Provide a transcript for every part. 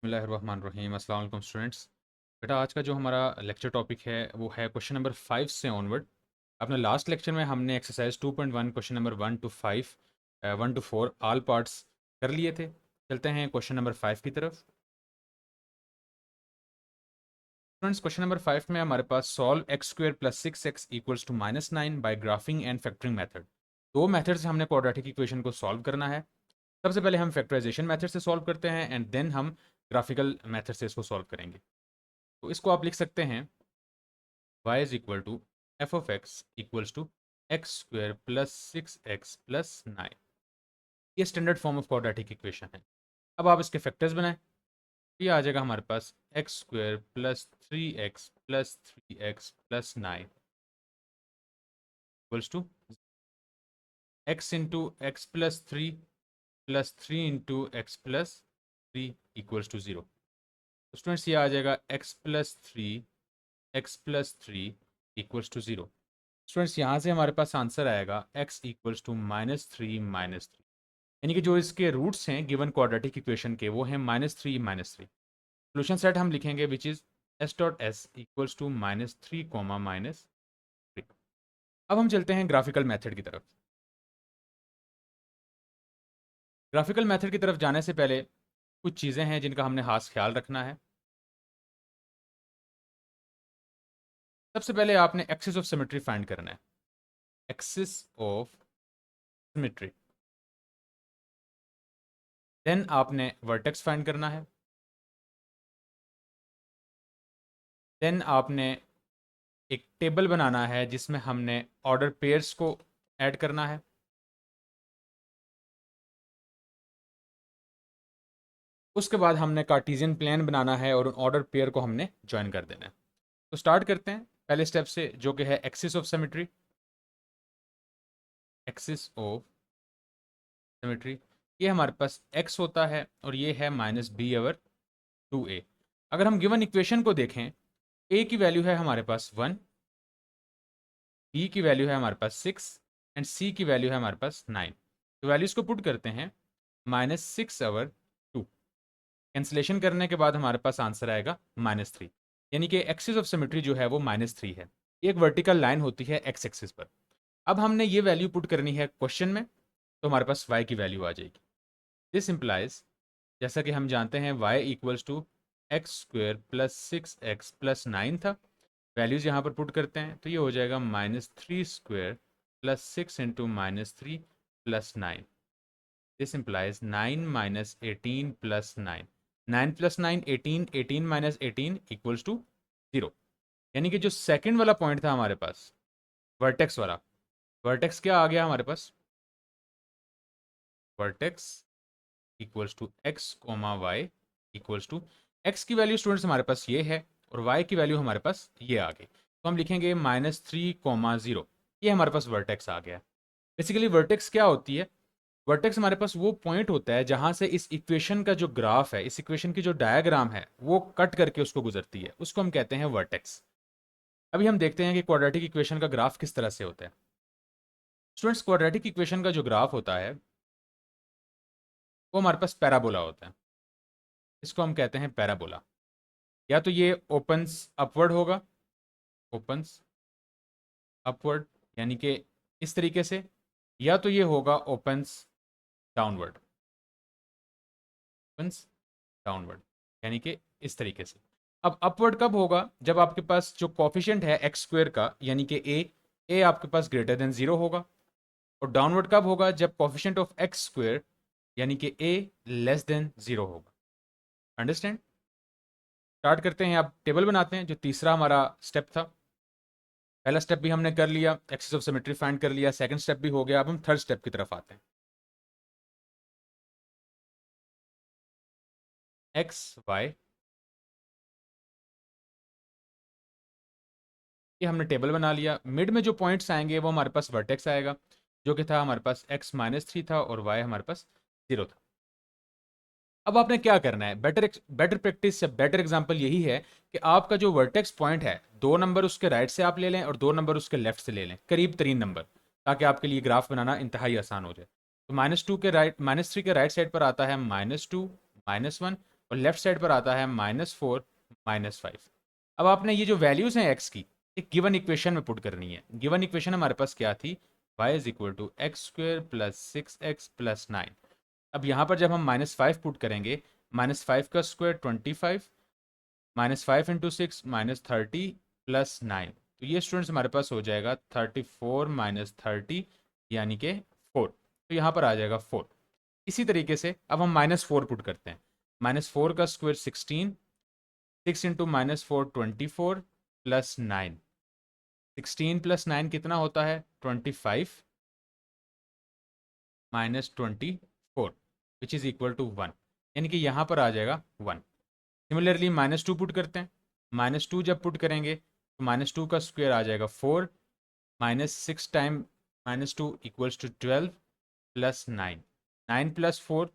बिस्मिल्लाहिर्रहमानिर्रहीम। अस्सलाम वालेकुम स्टूडेंट्स। बेटा आज का जो हमारा लेक्चर टॉपिक है वो है क्वेश्चन नंबर 5 से ऑनवर्ड। अपने लास्ट लेक्चर में हमने exercise 2.1 question number 1 to 5 1 to 4 all parts कर लिए थे। चलते हैं क्वेश्चन नंबर 5 की तरफ। स्टूडेंट्स क्वेश्चन नंबर 5 में हमारे पास solve X square plus 6x equals to -9 by graphing and factoring method. दो मेथड से हमने क्वाड्रेटिक इक्वेशन को सॉल्व करना है। सबसे पहले हम फैक्टराइजेशन मेथड से सॉल्व करते हैं एंड देन हम ग्राफिकल मेथड से इसको सॉल्व करेंगे। तो इसको आप लिख सकते हैं y is equal to F of X equals to X square plus 6x plus 9। ये standard form of quadratic equation है। अब आप इसके फैक्टर्स बनाएं। ये आ जाएगा हमारे पास X square plus 3x plus 3x plus 9 equals to X into X plus three into X plus 3 equals to 0। तो स्टूडेंट्स ये आ जाएगा x plus 3 equals to 0। Students यहाँ से हमारे पास आंसर आएगा x इक्वल्स टू -3 यानी कि जो इसके रूट्स हैं गिवन क्वाड्रेटिक इक्वेशन के वो हैं -3 सोल्यूशन सेट हम लिखेंगे which is s.s equals to -3, अब हम चलते हैं ग्राफिकल मेथड की तरफ। ग्राफिकल मेथड की तरफ जाने से पहले कुछ चीज़ें हैं जिनका हमने खास ख्याल रखना है। सबसे पहले आपने एक्सिस ऑफ सिमेट्री फाइंड करना है। एक्सिस ऑफ सिमेट्री, देन आपने वर्टेक्स फाइंड करना है, देन आपने एक टेबल बनाना है जिसमें हमने ऑर्डर पेयर्स को ऐड करना है, उसके बाद हमने कार्टेशियन प्लान बनाना है और उन ऑर्डर पेयर को हमने ज्वाइन कर देना है। तो स्टार्ट करते हैं पहले स्टेप से जो कि है axis of symmetry. Axis of symmetry ये हमारे पास x होता है और ये है -b/2a। अगर हम गिवन इक्वेशन को देखें, a की वैल्यू है हमारे पास 1, b की वैल्यू है हमारे पास 6 एंड c की वैल्यू है हमारे पास 9। तो वैल्यूज को पुट करते हैं -6/2, कैंसिलेशन करने के बाद हमारे पास आंसर आएगा -3, यानी कि एक्सिस ऑफ सिमेट्री जो है वो -3 है। एक वर्टिकल लाइन होती है एक्स एक्सिस पर। अब हमने ये वैल्यू पुट करनी है क्वेश्चन में, तो हमारे पास y की वैल्यू आ जाएगी। दिस इम्प्लाइज, जैसा कि हम जानते हैं y equals to X square plus 6x plus 9 था। वैल्यूज यहाँ पर पुट करते हैं तो ये हो जाएगा -3² plus 6 into -3 plus 9। This implies 9 minus 18 plus 9, 9 plus 9 18, 18 minus 18 equals to 0। यानी कि जो सेकंड वाला पॉइंट था हमारे पास वर्टेक्स वाला, वर्टेक्स क्या आ गया हमारे पास, vertex equals to X comma Y equals to X की वैल्यू स्टूडेंट्स हमारे पास ये है और वाई की वैल्यू हमारे पास ये आ गई। तो हम लिखेंगे -3, 0। ये हमारे पास वर्टेक्स आ गया। बेसिकली वर्टेक्स क्या होती है, वर्टेक्स हमारे पास वो पॉइंट होता है जहां से इस इक्वेशन का जो ग्राफ है, इस इक्वेशन की जो डायग्राम है वो कट करके उसको गुजरती है, उसको हम कहते हैं वर्टेक्स। अभी हम देखते हैं कि क्वाड्रेटिक इक्वेशन का ग्राफ किस तरह से होता है। स्टूडेंट्स क्वाड्रेटिक इक्वेशन का जो ग्राफ होता है वो हमारे पास पैराबोला होता है। इसको हम कहते हैं पैराबोला। या तो ये ओपन्स अपवर्ड होगा, ओपन्स अपवर्ड यानी कि इस तरीके से, या तो ये होगा ओपन्स डाउनवर्ड, ओपन्स डाउनवर्ड यानी कि इस तरीके से। अब अपवर्ड कब होगा, जब आपके पास जो कॉफिशिएंट है एक्स स्क्वेयर का यानी कि ए आपके पास ग्रेटर देन 0 होगा। और डाउनवर्ड कब होगा, जब कॉफिशिएंट ऑफ एक्स स्क्वेयर यानी कि ए लेस देन 0 होगा। अंडरस्टैंड। स्टार्ट करते हैं, अब टेबल बनाते हैं जो तीसरा हमारा स्टेप था। पहला स्टेप भी हमने कर लिया, एक्सिस ऑफ सिमेट्री फाइंड कर लिया, सेकंड स्टेप भी हो गया। अब हम थर्ड स्टेप की तरफ आते हैं। एक्स वाई, ये हमने टेबल बना लिया। मिड में जो पॉइंट्स आएंगे वो हमारे पास वर्टेक्स आएगा जो कि था हमारे पास x-3 था और y हमारे पास 0 था। अब आपने क्या करना है, बेटर प्रैक्टिस या बेटर एग्जांपल यही है कि आपका जो वर्टेक्स पॉइंट है 2 नंबर उसके राइट से आप ले लें और 2 नंबर उसके लेफ्ट से ले लें, करीब 3 नंबर, ताकि आपके लिए ग्राफ बनाना इंतहाई आसान हो जाए। तो -2 के राइट, -3 के राइट साइड पर आता है -2, -1 और लेफ्ट साइड पर आता है -4 -5। अब आपने ये जो वैल्यूज़ हैं एक्स की एक गिवन इक्वेशन में पुट करनी है। गिवन इक्वेशन हमारे पास क्या थी, y is equal to X square plus 6x+9। अब यहाँ पर जब हम -5 पुट करेंगे, -5 का स्क्वायर 25, -5 इंटू 6 -30 प्लस 9, तो ये स्टूडेंट्स हमारे पास हो जाएगा 34 -30 यानी कि 4। तो यहाँ पर आ जाएगा 4। इसी तरीके से अब हम -4 पुट करते हैं। -4 का स्क्वायर 16, 6 इंटू -4 24 प्लस 9, 16 प्लस 9 कितना होता है 25 -24 विच इज़ इक्वल टू 1, यानी कि यहाँ पर आ जाएगा 1। सिमिलरली -2 पुट करते हैं। -2 जब पुट करेंगे तो -2 का स्क्वायर आ जाएगा 4, -6 time -2 equals to 12 plus 9, 9 plus 4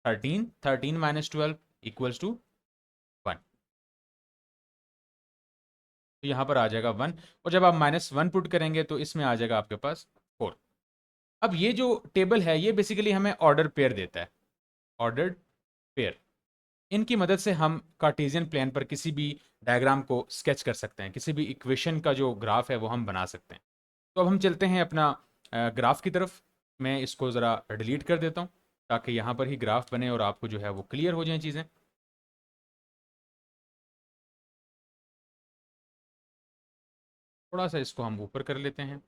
13, 13 -12 equals to 1। तो यहाँ पर आ जाएगा 1, और जब आप -1 पुट करेंगे तो इसमें आ जाएगा आपके पास 4। अब ये जो टेबल है ये बेसिकली हमें ऑर्डर पेयर देता है, ऑर्डर्ड पेयर। इनकी मदद से हम कार्टेशियन प्लेन पर किसी भी डायग्राम को स्केच कर सकते हैं, किसी भी इक्वेशन का जो ग्राफ है वो हम बना सकते हैं। तो अब हम चलते हैं अपना ग्राफ की तरफ। मैं इसको ज़रा डिलीट कर देता हूँ ताकि यहाँ पर ही ग्राफ बने और आपको जो है वो क्लियर हो जाएं चीज़ें। थोड़ा सा इसको हम ऊपर कर लेते हैं।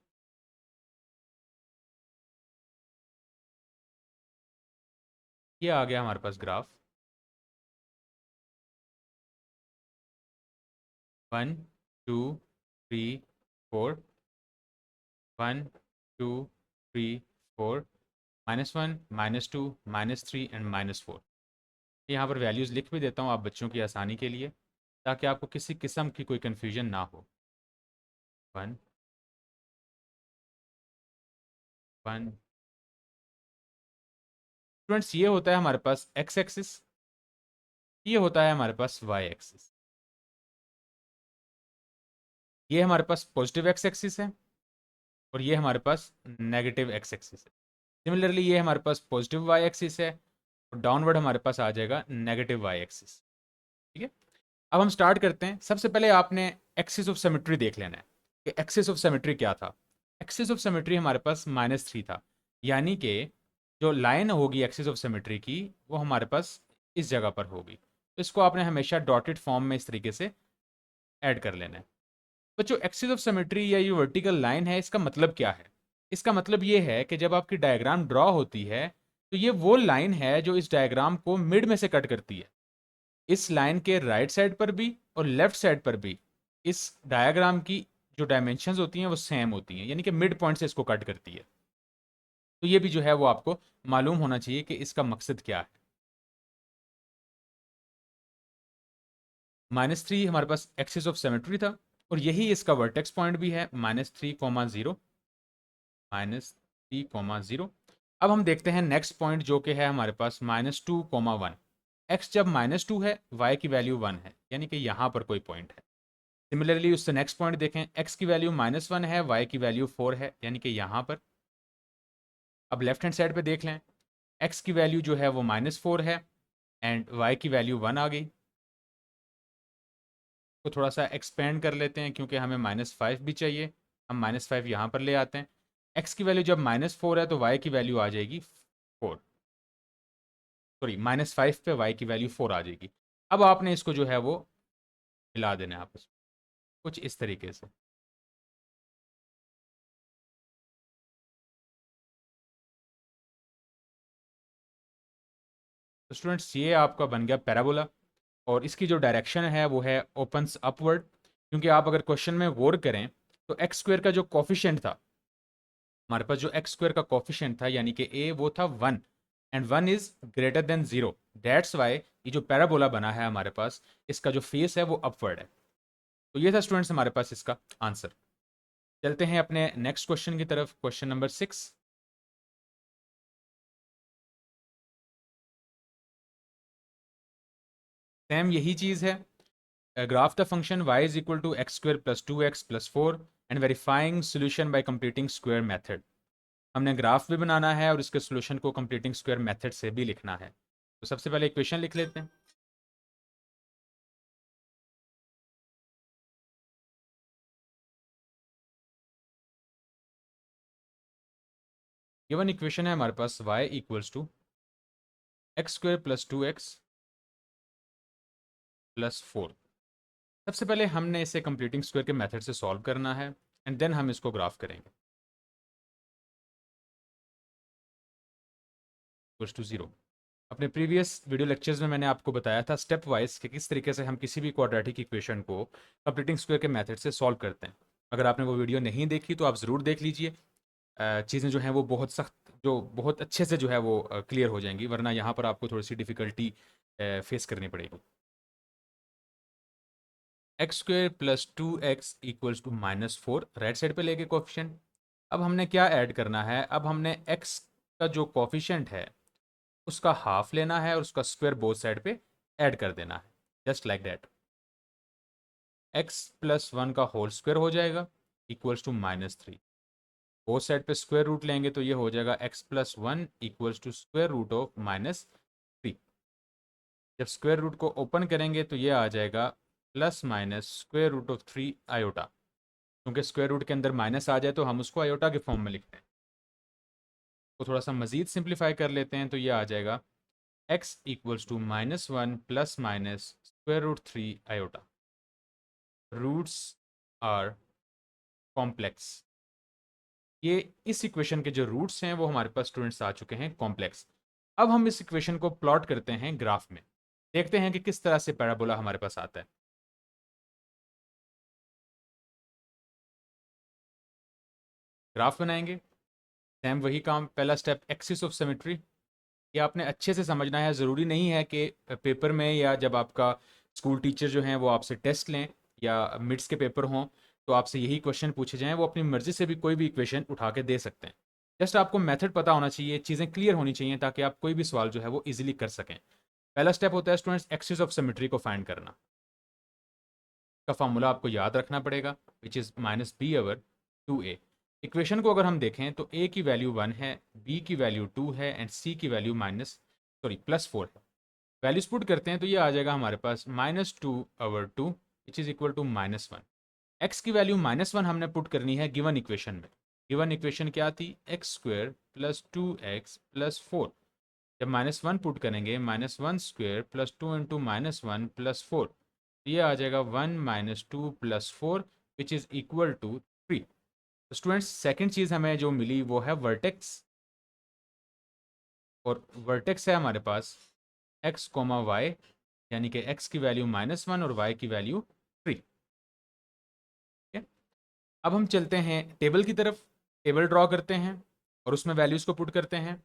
ये आ गया हमारे पास ग्राफ। 1 2 3 4, 1 2 3 4, -1 -2 -3 एंड -4। यहाँ पर वैल्यूज़ लिख भी देता हूँ आप बच्चों की आसानी के लिए, ताकि आपको किसी किस्म की कोई कन्फ्यूजन ना हो। 1 1। स्टूडेंट्स ये होता है हमारे पास एक्स एक्सिस, ये होता है हमारे पास वाई एक्सिस। ये हमारे पास पॉजिटिव एक्स एक्सिस है और ये हमारे पास नेगेटिव एक्स एक्सिस है। सिमिलरली ये हमारे पास पॉजिटिव वाई एक्सिस है और डाउनवर्ड हमारे पास आ जाएगा नेगेटिव वाई एक्सिस। ठीक है, अब हम स्टार्ट करते हैं। सबसे पहले आपने एक्सिस ऑफ सिमेट्री देख लेना है कि एक्सिस ऑफ सिमेट्री क्या था। एक्सिस ऑफ सिमेट्री हमारे पास -3 था, यानी कि जो लाइन होगी एक्सिस ऑफ सिमेट्री की वो हमारे पास इस जगह पर होगी। तो इसको आपने हमेशा डॉटेड फॉर्म में इस तरीके से ऐड कर लेना है। बच्चों एक्सिस ऑफ सिमेट्री या ये वर्टिकल लाइन है, इसका मतलब क्या है? इसका मतलब ये है कि जब आपकी डायग्राम ड्रॉ होती है तो ये वो लाइन है जो इस डायग्राम को मिड में से कट करती है। इस लाइन के राइट साइड पर भी और लेफ्ट साइड पर भी इस डायग्राम की जो डायमेंशंस होती हैं वो सेम होती हैं, यानी कि मिड पॉइंट से इसको कट करती है। तो ये भी जो है वो आपको मालूम होना चाहिए कि इसका मकसद क्या है। -3 हमारे पास एक्सिस ऑफ सिमेट्री था और यही इसका वर्टेक्स पॉइंट भी है, -3, 0, -3, 0। अब हम देखते हैं नेक्स्ट पॉइंट जो कि है हमारे पास -2, 1। एक्स जब -2 है, वाई की वैल्यू 1 है, यानी कि यहाँ पर कोई पॉइंट है। सिमिलरली उससे नेक्स्ट पॉइंट देखें, एक्स की वैल्यू -1 है, वाई की वैल्यू 4 है, यानी कि यहाँ पर। अब लेफ्ट हैंड साइड पे देख लें, एक्स की वैल्यू जो है वो -4 है एंड वाई की वैल्यू 1 आ गई। तो थोड़ा सा एक्सपेंड कर लेते हैं क्योंकि हमें -5 भी चाहिए। हम -5 यहाँ पर ले आते हैं। एक्स की वैल्यू जब -4 है तो वाई की वैल्यू आ जाएगी 4, सॉरी -5 पे वाई की वैल्यू 4 आ जाएगी। अब आपने इसको जो है वो मिला देना है आपस में कुछ इस तरीके से। तो स्टूडेंट्स ये आपका बन गया पैराबोला और इसकी जो डायरेक्शन है वो है ओपन्स अपवर्ड, क्योंकि आप अगर क्वेश्चन में गौर करें तो एक्स स्क्वेयर का जो कॉफिशिएंट था, हमारे पास जो एक्स स्क्वेयर का कॉफिशिएंट था यानी कि ए, वो था 1 and 1 is greater than 0। That's why ये जो पैराबोला बना है हमारे पास, इसका जो फेस है वो अपवर्ड है। तो ये था स्टूडेंट्स हमारे पास इसका आंसर। चलते हैं अपने नेक्स्ट क्वेश्चन की तरफ, क्वेश्चन नंबर 6। सेम यही चीज़ है। Graph the function y is equal to X square plus 2x plus 4 and verifying solution by completing square method. हमने ग्राफ भी बनाना है और इसके सोल्यूशन को कंप्लीटिंग स्क्वायर मेथड से भी लिखना है। तो सबसे पहले इक्वेशन लिख लेते हैं। गिवन इक्वेशन है हमारे पास y equals to X square plus 2x plus 4। सबसे पहले हमने इसे कंप्लीटिंग स्क्वायर के मेथड से सॉल्व करना है एंड देन हम इसको ग्राफ करेंगे। Equals to 0। अपने प्रीवियस वीडियो लेक्चर्स में मैंने आपको बताया था स्टेप वाइज कि किस तरीके से हम किसी भी क्वाड्रेटिक इक्वेशन को कंप्लीटिंग स्क्वायर के मेथड से सॉल्व करते हैं। अगर आपने वो वीडियो नहीं देखी तो आप ज़रूर देख लीजिए। चीज़ें जो हैं वो बहुत सख्त, जो बहुत अच्छे से जो है वो क्लियर हो जाएंगी, वरना यहाँ पर आपको थोड़ी सी डिफ़िकल्टी फेस करनी पड़ेगी। X square plus 2x equals to -4 right side पे लेके कोफिशिएंट। अब हमने क्या ऐड करना है, अब हमने x का जो कोफिशिएंट है उसका हाफ लेना है और उसका स्क्वायर बोथ साइड पे ऐड कर देना है, just like that. x plus 1 का होल स्क्वायर हो जाएगा इक्वल्स टू -3। बोथ साइड पे स्क्वायर रूट लेंगे तो ये हो जाएगा x plus 1 equals to square root of -3। जब स्क्वायर रूट को ओपन करेंगे तो ये आ जाएगा plus minus square root of 3 iota. क्योंकि स्क्वायर रूट के अंदर माइनस आ जाए तो हम उसको आयोटा के फॉर्म में लिखते हैं। तो थोड़ा सा मजीद सिंप्लीफाई कर लेते हैं तो ये आ जाएगा x equals to -1 plus minus square root 3 iota. Roots are complex. ये इस इक्वेशन के जो रूट्स हैं वो हमारे पास स्टूडेंट्स आ चुके हैं कॉम्प्लेक्स। अब हम इस इक्वेशन को प्लॉट करते हैं ग्राफ में, देखते हैं कि किस तरह से पैराबोला हमारे पास आता है। ग्राफ बनाएंगे, सेम वही काम, पहला स्टेप एक्सिस ऑफ सिमेट्री। ये आपने अच्छे से समझना है, ज़रूरी नहीं है कि पेपर में या जब आपका स्कूल टीचर जो हैं वो आपसे टेस्ट लें या मिड्स के पेपर हों तो आपसे यही क्वेश्चन पूछे जाएं। वो अपनी मर्ज़ी से भी कोई भी इक्वेशन उठा के दे सकते हैं। जस्ट आपको मेथड पता होना चाहिए, चीज़ें क्लियर होनी चाहिए ताकि आप कोई भी सवाल जो है वो ईजिली कर सकें। पहला स्टेप होता है स्टूडेंट्स एक्सिस ऑफ सिमेट्री को फाइंड करना। का फॉर्मूला आपको याद रखना पड़ेगा, विच इज़ -b/2a। इक्वेशन को अगर हम देखें तो a की वैल्यू 1 है, b की वैल्यू 2 है एंड c की वैल्यू +4 है। वैल्यूज पुट करते हैं तो ये आ जाएगा हमारे पास -2/2 which is equal to -1। x की वैल्यू -1 हमने पुट करनी है गिवन इक्वेशन में। गिवन इक्वेशन क्या थी, x square plus 2x plus 4। जब -1 पुट करेंगे, -1 स्क्वायर प्लस 2 इंटू -1 प्लस 4, ये आ जाएगा 1 -2 plus 4 which is equal to 3। तो स्टूडेंट्स सेकेंड चीज़ हमें जो मिली वो है वर्टेक्स, और वर्टेक्स है हमारे पास x, y, यानी कि x की वैल्यू -1 और y की वैल्यू 3। ठीक है, अब हम चलते हैं टेबल की तरफ, टेबल ड्रॉ करते हैं और उसमें वैल्यूज़ को पुट करते हैं।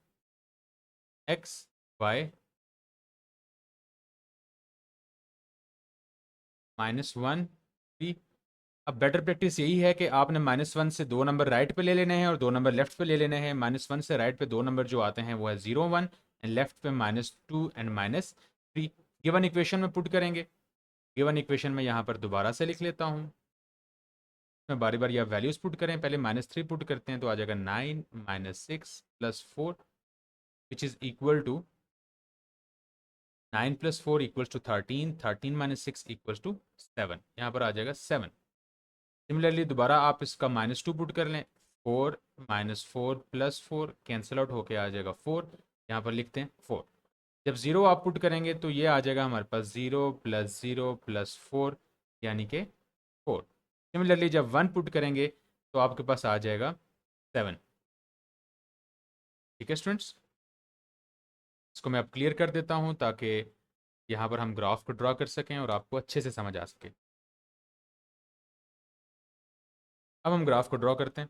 x, y -1 3। अब बेटर प्रैक्टिस यही है कि आपने -1 से 2 नंबर राइट पे ले लेने हैं और 2 नंबर लेफ्ट पे ले लेने हैं। -1 से राइट पे 2 नंबर जो आते हैं वो है 0 1 एंड लेफ्ट पे -2 एंड -3। गिवन इक्वेशन में पुट करेंगे। गिवन इक्वेशन में यहाँ पर दोबारा से लिख लेता हूँ, मैं बारी बारी आप वैल्यूज पुट करें। पहले -3 पुट करते हैं तो आ जाएगा 9 -6 plus 4 which is equal to 9 plus 4 equals to 13, 13 -6 equals to 7, यहाँ पर आ जाएगा 7। सिमिलरली दोबारा आप इसका -2 पुट कर लें, 4 -4 प्लस 4 कैंसिल आउट होके आ जाएगा 4, यहाँ पर लिखते हैं 4। जब 0 आप पुट करेंगे तो ये आ जाएगा हमारे पास 0 प्लस 0 प्लस 4 यानी कि 4। सिमिलरली जब 1 पुट करेंगे तो आपके पास आ जाएगा 7। ठीक है स्टूडेंट्स, इसको मैं अब क्लियर कर देता हूँ ताकि यहाँ पर हम ग्राफ को ड्रॉ कर सकें और आपको अच्छे से समझ आ सके। अब हम ग्राफ को ड्रॉ करते हैं।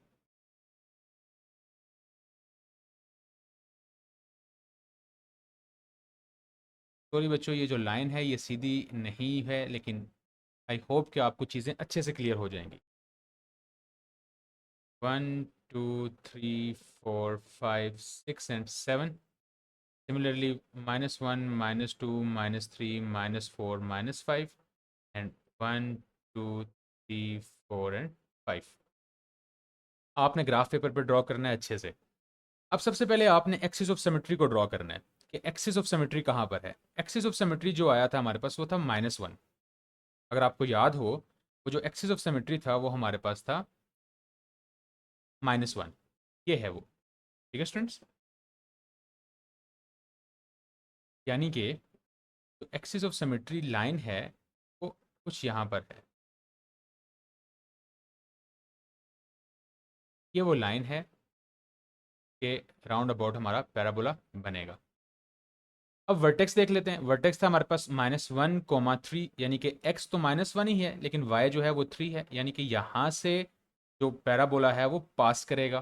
सॉरी बच्चों, ये जो लाइन है ये सीधी नहीं है, लेकिन आई होप कि आपको चीज़ें अच्छे से क्लियर हो जाएंगी। 1 2 3 4 5 6 एंड 7। Similarly -1 -2 -3 -4 -5 and 1 2 3 4 and 5। आपने ग्राफ पेपर पर ड्रॉ करना है अच्छे से। अब सबसे पहले आपने एक्सिस ऑफ सिमेट्री को ड्रॉ करना है कि एक्सिस ऑफ सिमेट्री कहाँ पर है। एक्सिस ऑफ सिमेट्री जो आया था हमारे पास वो था -1। अगर आपको याद हो, वो जो एक्सिस ऑफ सिमेट्री था वो हमारे पास था -1, ये है वो। ठीक है स्टूडेंट्स, यानी कि जो एक्सिस ऑफ सिमेट्री लाइन है वो कुछ यहाँ पर है, ये वो लाइन है कि राउंड अबाउट हमारा पैराबोला बनेगा। अब वर्टेक्स देख लेते हैं। वर्टेक्स था हमारे पास -1, 3, यानी कि x तो -1 ही है, लेकिन y जो है वो 3 है, यानी कि यहाँ से जो पैराबोला है वो पास करेगा।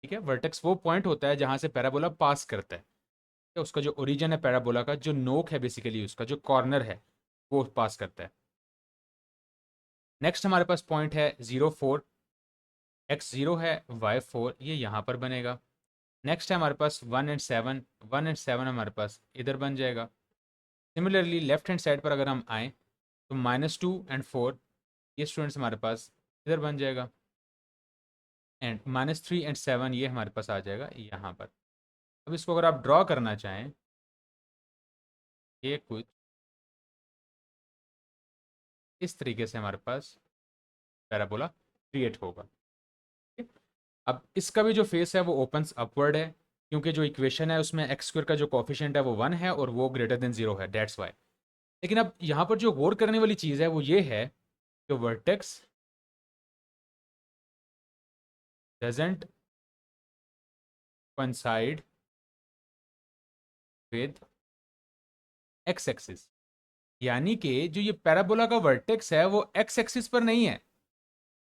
ठीक है, वर्टेक्स वो पॉइंट होता है जहाँ से पैराबोला पास करता है। तो उसका जो ओरिजिन है पैराबोला का, जो नोक है बेसिकली उसका जो कॉर्नर है वो पास करता है। नेक्स्ट हमारे पास पॉइंट है 0, 4, x 0 है, y 4, ये यहाँ पर बनेगा। नेक्स्ट है हमारे पास 1 एंड 7, 1 एंड 7 हमारे पास इधर बन जाएगा। सिमिलरली लेफ्ट हैंड साइड पर अगर हम आएँ तो -2 एंड 4, ये स्टूडेंट्स हमारे पास इधर बन जाएगा। एंड -3 एंड 7 ये हमारे पास आ जाएगा यहाँ पर। अब इसको अगर आप ड्रॉ करना चाहें, ये कुछ इस तरीके से हमारे पास पैराबोला क्रिएट होगा। ठीक है? अब इसका भी जो फेस है वो ओपन्स अपवर्ड है, क्योंकि जो इक्वेशन है उसमें x² का जो कॉफिशिएंट है वो 1 है और वो ग्रेटर देन 0 है, डेट्स वाई। लेकिन अब यहाँ पर जो गौर करने वाली चीज़ है वो ये है कि vertex doesn't coincide with X axis, यानी कि जो ये पैराबोला का वर्टेक्स है वो एक्स एक्सिस पर नहीं है।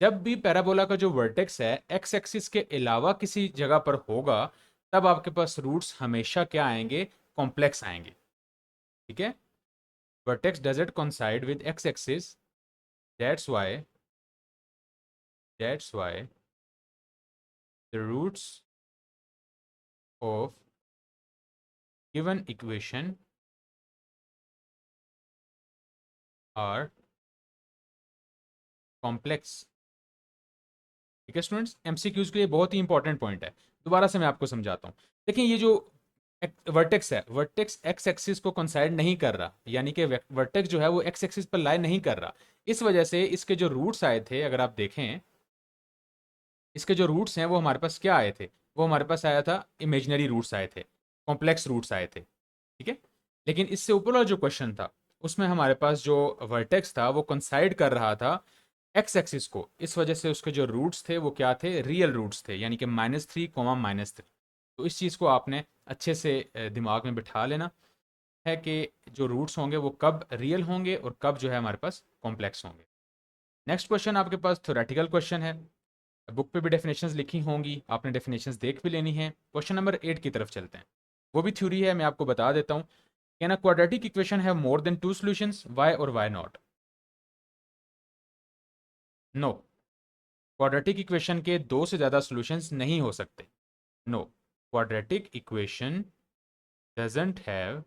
जब भी पैराबोला का जो वर्टेक्स है एक्स एक्सिस के अलावा किसी जगह पर होगा, तब आपके पास रूट्स हमेशा क्या आएंगे, कॉम्प्लेक्स आएंगे। ठीक है, vertex doesn't coincide with X axis, that's why the roots of given equation are complex. ठीक है स्टूडेंट्स, एमसीक्यूज के लिए बहुत ही इंपॉर्टेंट पॉइंट है। दोबारा से मैं आपको समझाता हूँ। देखिए ये जो वर्टेक्स है, वर्टेक्स एक्स एक्सिस को कंसाइड नहीं कर रहा, यानी कि वर्टेक्स जो है वो एक्स एक्सिस पर लाई नहीं कर रहा। इस वजह से इसके जो रूट्स आए थे, अगर आप देखें इसके जो रूट्स हैं वो हमारे पास क्या आए थे, वो हमारे पास आया था इमेजनरी रूट्स आए थे, कॉम्प्लेक्स रूट्स आए थे। ठीक है, लेकिन इससे ऊपर वाला जो क्वेश्चन था उसमें हमारे पास जो वर्टेक्स था वो कंसाइड कर रहा था एक्स एक्सिस को। इस वजह से उसके जो रूट्स थे वो क्या थे, रियल रूट्स थे, यानी कि -3, तो इस चीज़ को आपने अच्छे से दिमाग में बिठा लेना है कि जो रूट्स होंगे वो कब रियल होंगे और कब जो है हमारे पास कॉम्प्लेक्स होंगे। नेक्स्ट क्वेश्चन आपके पास थ्योरेटिकल क्वेश्चन है। बुक पे भी डेफिनेशंस लिखी होंगी, आपने डेफिनेशंस देख भी लेनी है। क्वेश्चन नंबर 8 की तरफ चलते हैं। वो भी थ्योरी है, मैं आपको बता देता हूँ। Can a quadratic equation have more than 2 solutions, why और why not? No, quadratic equation के दो से ज़्यादा सॉल्यूशंस नहीं हो सकते। No, quadratic equation doesn't have,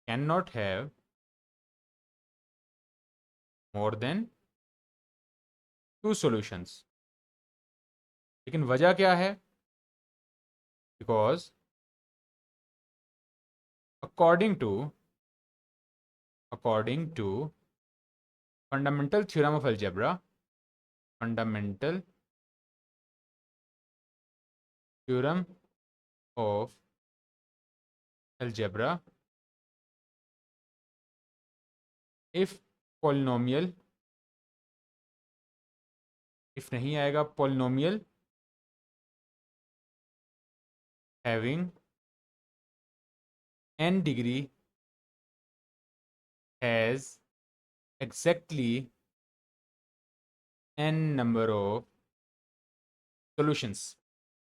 can not have more than 2 solutions. लेकिन वजह क्या है? Because according to fundamental theorem of algebra, fundamental theorem of algebra, if polynomial, if नहीं आएगा polynomial having n degree has exactly n number of solutions.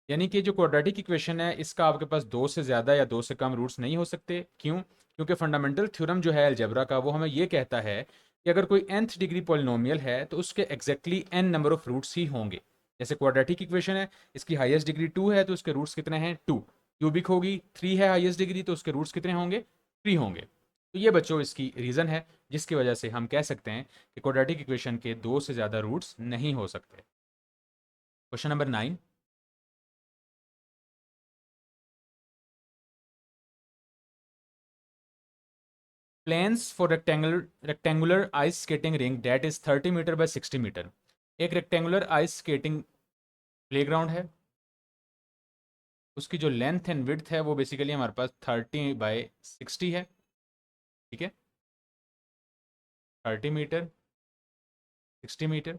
यानी कि जो quadratic equation है इसका आपके पास दो से ज़्यादा या दो से कम रूट्स नहीं हो सकते। क्यों? क्योंकि फंडामेंटल थ्योरम जो है अलजेब्रा का वो हमें ये कहता है कि अगर कोई nth डिग्री पॉलिनोमियल है तो उसके exactly n number of roots ही होंगे। जैसे क्वाड्रेटिक इक्वेशन है, इसकी हाईएस्ट डिग्री 2 है तो उसके रूट्स कितने हैं, 2। क्यूबिक होगी, 3 है हाईएस्ट डिग्री तो उसके रूट्स कितने होंगे, 3 होंगे। तो ये बच्चों इसकी रीज़न है जिसकी वजह से हम कह सकते हैं कि क्वाड्रेटिक इक्वेशन के दो से ज़्यादा रूट्स नहीं हो सकते। Question number 9। Plans for rectangular ice skating rink that is 30 metre by 60 metre. एक रेक्टेंगुलर आइस स्केटिंग प्लेग्राउंड है उसकी जो लेंथ एंड विड्थ है वो बेसिकली हमारे पास 30/60 है, ठीक है, 30 metre, 60 metre.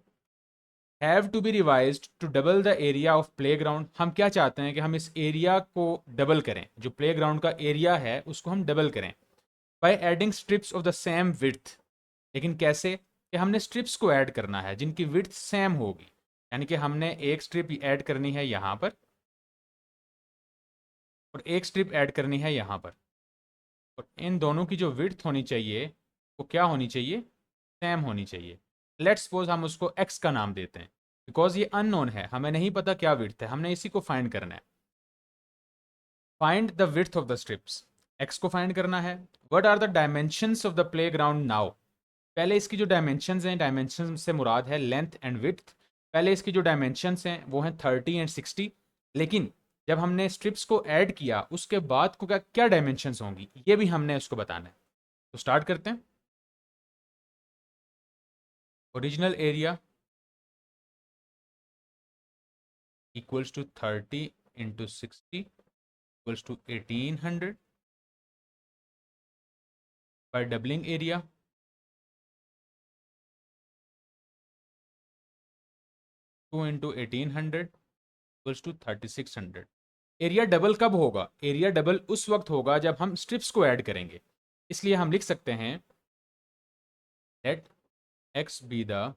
Have to be revised to double the area of play ground. हम क्या चाहते हैं कि हम इस एरिया को डबल करें, जो प्ले ग्राउंड का एरिया है उसको हम डबल करें by adding strips of the same width. लेकिन कैसे? कि हमने स्ट्रिप्स को ऐड करना है जिनकी विड्थ सेम होगी, यानी कि हमने एक स्ट्रिप ऐड करनी है यहाँ पर और एक स्ट्रिप ऐड करनी है यहाँ पर, और इन दोनों की जो विड्थ होनी चाहिए वो क्या होनी चाहिए? सेम होनी चाहिए। लेट्स सपोज हम उसको x का नाम देते हैं, बिकॉज ये अननोन है, हमें नहीं पता क्या विड्थ है, हमने इसी को फाइंड करना है। Find the width of the strips, x को फाइंड करना है। What are the dimensions of the play ground now. पहले इसकी जो डायमेंशंस हैं, डायमेंशन से मुराद है लेंथ एंड विड्थ। पहले इसकी जो डायमेंशंस हैं वो हैं 30 एंड 60, लेकिन जब हमने स्ट्रिप्स को ऐड किया उसके बाद को क्या क्या डायमेंशंस होंगी ये भी हमने उसको बताना है। तो स्टार्ट करते हैं। Original area equals to 30 into 60 equals to 1800 by doubling area 2 into 1800 equals to 3600। Area double कब होगा? एरिया डबल उस वक्त होगा जब हम स्ट्रिप्स को ऐड करेंगे। इसलिए हम लिख सकते हैं let x be the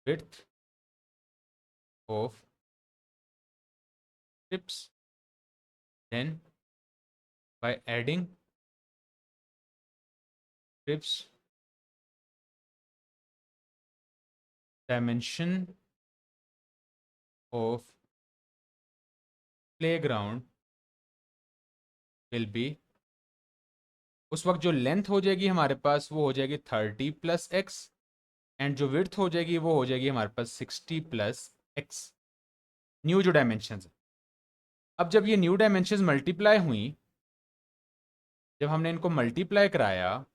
width of strips, then by adding strips dimension of playground will be, उस वक्त जो लेंथ हो जाएगी हमारे पास वो हो जाएगी 30 प्लस एक्स, एंड जो विड्थ हो जाएगी वो हो जाएगी हमारे पास 60 प्लस एक्स। न्यू जो डायमेंशन है, अब जब ये न्यू डायमेंशन मल्टीप्लाई हुई, जब हमने इनको मल्टीप्लाई कराया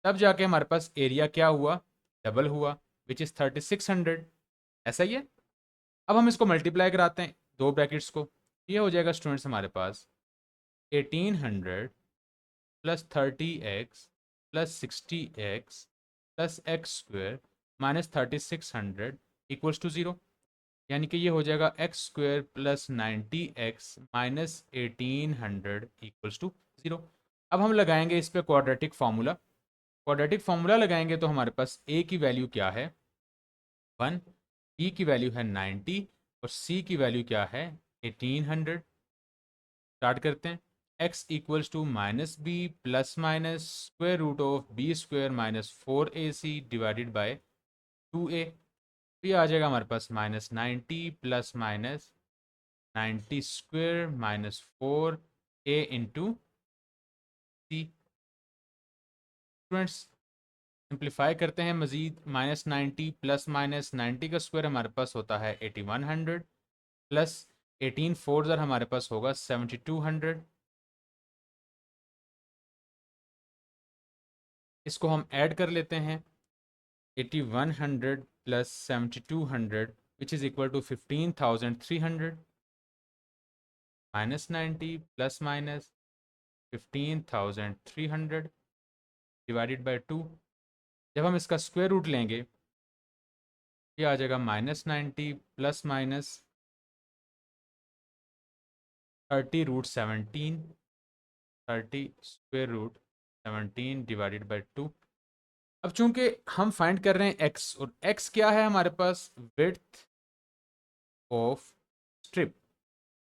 तब जाके हमारे पास एरिया क्या हुआ? डबल हुआ, विच इज़ 3600। ऐसा ही है। अब हम इसको मल्टीप्लाई कराते हैं दो ब्रैकेट्स को, ये हो जाएगा स्टूडेंट्स हमारे पास 1800 plus 30x plus 60x plus X square minus 3600 equals to 0। यानी कि ये हो जाएगा X square plus 90x minus 1800 equals to 0। अब हम लगाएंगे इस पर क्वाड्रेटिक फार्मूला। क्वाड्रेटिक फार्मूला लगाएंगे तो हमारे पास a की वैल्यू क्या है? 1, b की वैल्यू है 90 और c की वैल्यू क्या है? 1800। स्टार्ट करते हैं। x equals to minus B plus minus square root of B square minus 4ac divided by 2a। ये आ जाएगा हमारे पास minus 90 plus minus 90 square minus 4a into C. Students simplify करते हैं मजीद, माइनस 90 प्लस माइनस 90 का स्क्वायर हमारे पास होता है 8100 प्लस 18 फोर ज़र हमारे पास होगा 7200। इसको हम ऐड कर लेते हैं 8100 plus 7200 which is equal to 15300 minus 90 plus minus 15300 divided by 2। जब हम इसका स्क्वायर रूट लेंगे ये आ जाएगा minus 90 plus minus 30 root 17, 30 square root 17 divided by 2। अब चूंकि हम फाइंड कर रहे हैं x, और x क्या है हमारे पास? Width of strip.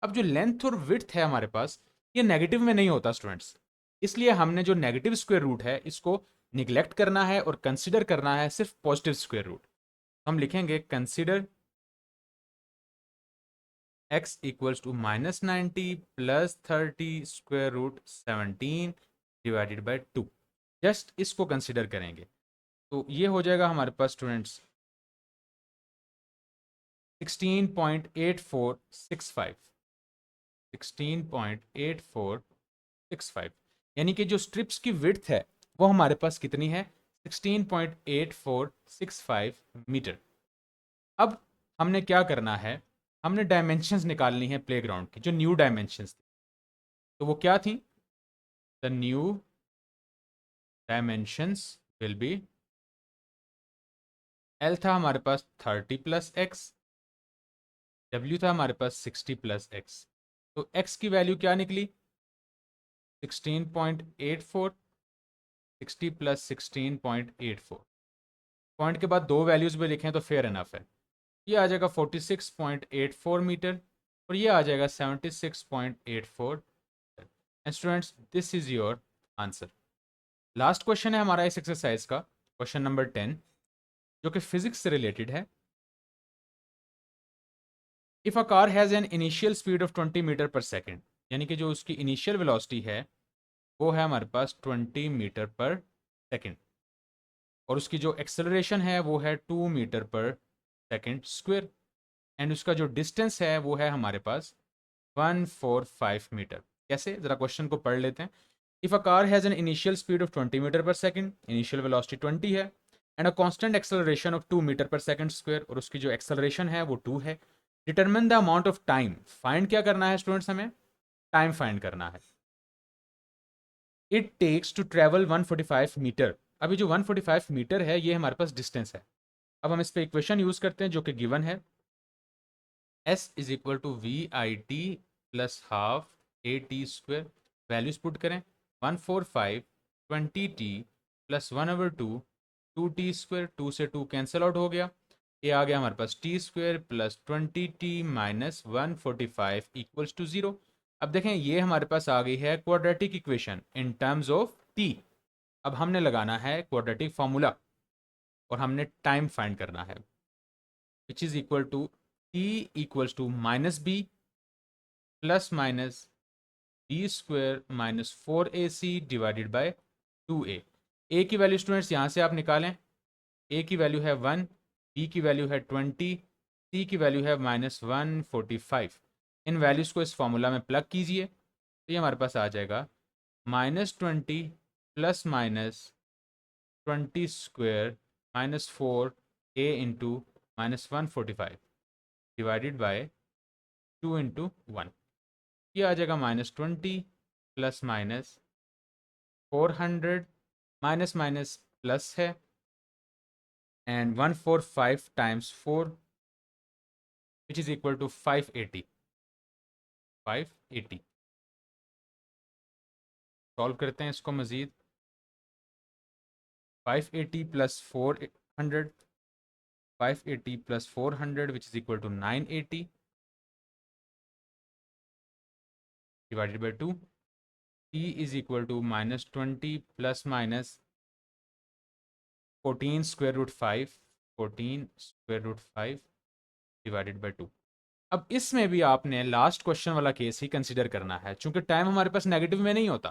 अब जो लेंथ और विड्थ है हमारे पास ये नेगेटिव में नहीं होता स्टूडेंट्स, इसलिए हमने जो नेगेटिव स्क्वायर रूट है इसको निगलेक्ट करना है और कंसिडर करना है सिर्फ पॉजिटिव स्क्वायर रूट। हम लिखेंगे consider x equals to minus 90 plus 30 square root 17 divided by 2। Just इसको कंसिडर करेंगे तो ये हो जाएगा हमारे पास स्टूडेंट्स 16.8465, 16.8465। यानी कि जो स्ट्रिप्स की विड्थ है वो हमारे पास कितनी है? 16.8465 मीटर। अब हमने क्या करना है, हमने डायमेंशंस निकालनी है प्लेग्राउंड की, जो न्यू डायमेंशंस थी। तो वो क्या थी? The new dimensions will be, L था हमारे पास 30 प्लस एक्स, डब्ल्यू था हमारे पास 60 प्लस एक्स। तो एक्स की वैल्यू क्या निकली? 16.84, 60 प्लस 16.84। पॉइंट के बाद दो वैल्यूज भी लिखें तो फेयर इनफ है। ये आ जाएगा 46.84 मीटर और ये आ जाएगा 76.84। And students, this is your answer. Last question है हमारा इस एक्सरसाइज का, क्वेश्चन नंबर 10, जो कि फिजिक्स से रिलेटेड है। If a car has an initial speed of 20 metre per second, यानी कि जो उसकी इनिशियल वेलोसिटी है वो है हमारे पास 20 मीटर पर सेकेंड, और उसकी जो एक्सेलरेशन है वो है 2 metre per second square, and उसका जो डिस्टेंस है वो है हमारे पास 145 मीटर। कैसे, ज़रा क्वेश्चन को पढ़ लेते हैं। If a car has an initial speed of 20 metre per second, initial velocity 20 है, and a constant acceleration of 2 metre per second square, और उसकी जो एक्सेलरेशन है वो 2 है। Determine the amount of time, find क्या करना है स्टूडेंट्स, हमें टाइम फाइंड करना है। It takes to travel 145 metre. अभी जो 145 मीटर है ये हमारे पास डिस्टेंस है। अब हम इस पर इक्वेशन यूज करते हैं जो कि गिवन है, S is equal to V I T plus half A T square. Values put करें, 145 20t प्लस 1/2 2t स्क्वेयर, 2 से 2 कैंसिल आउट हो गया, ये आ गया हमारे पास T square plus 20t minus 145 equals to 0। अब देखें ये हमारे पास आ गई है quadratic equation in terms of t। अब हमने लगाना है क्वाड्रेटिक फॉर्मूला और हमने टाइम फाइंड करना है, which is equal to t equals to minus B plus minus B square minus 4ac divided by 2a। a की वैल्यू स्टूडेंट्स यहाँ से आप निकालें, a की वैल्यू है 1, b की वैल्यू है 20, c की वैल्यू है माइनस 145। इन वैल्यूज़ को इस फॉर्मूला में प्लग कीजिए तो ये हमारे पास आ जाएगा -20 plus minus 20 square minus 4a into minus 145 divided by 2 into 1। ये आ जाएगा -20 plus minus 400, minus minus plus है, and 145 times 4 which is equal to 580। 580 solve करते हैं इसको मज़ीद। 580 plus 400, 580 plus 400 which is equal to 980 divided by 2। t is equal to -20 plus minus 14 square root 5, 14 square root 5 divided by 2। अब इसमें भी आपने last question वाला केस ही कंसिडर करना है, चूंकि टाइम हमारे पास नेगेटिव में नहीं होता।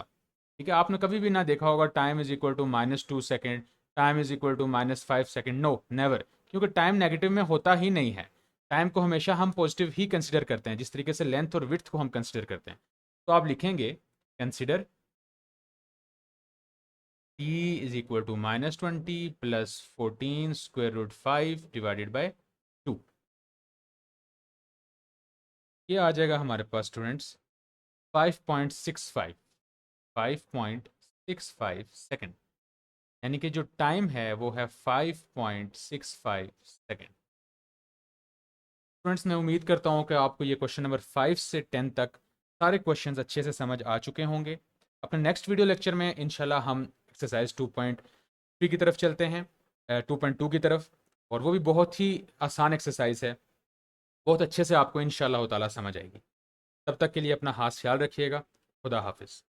ठीक है, आपने कभी भी ना देखा होगा time is equal to -2 second, time is equal to -5 second, no never, क्योंकि टाइम नेगेटिव में होता ही नहीं है। टाइम को हमेशा हम पॉजिटिव ही कंसिडर करते हैं, जिस तरीके से लेंथ और विड्थ को हम कंसिडर करते हैं। तो आप लिखेंगे consider t is equal to -20 plus 14 square root 5 divided by 2। ये आ जाएगा हमारे पास स्टूडेंट्स 5.65, 5.65 सेकेंड, यानी कि जो टाइम है वो है 5.65 सेकेंड। स्टूडेंट्स, मैं उम्मीद करता हूँ कि आपको ये क्वेश्चन नंबर 5 से 10 तक सारे क्वेश्चंस अच्छे से समझ आ चुके होंगे। अपने नेक्स्ट वीडियो लेक्चर में इंशाल्लाह हम एक्सरसाइज 2.3 की तरफ चलते हैं, 2.2 की तरफ, और वो भी बहुत ही आसान एक्सरसाइज है, बहुत अच्छे से आपको इंशाल्लाह ताला समझ आएगी। तब तक के लिए अपना खास ख्याल रखिएगा। खुदा हाफिज़।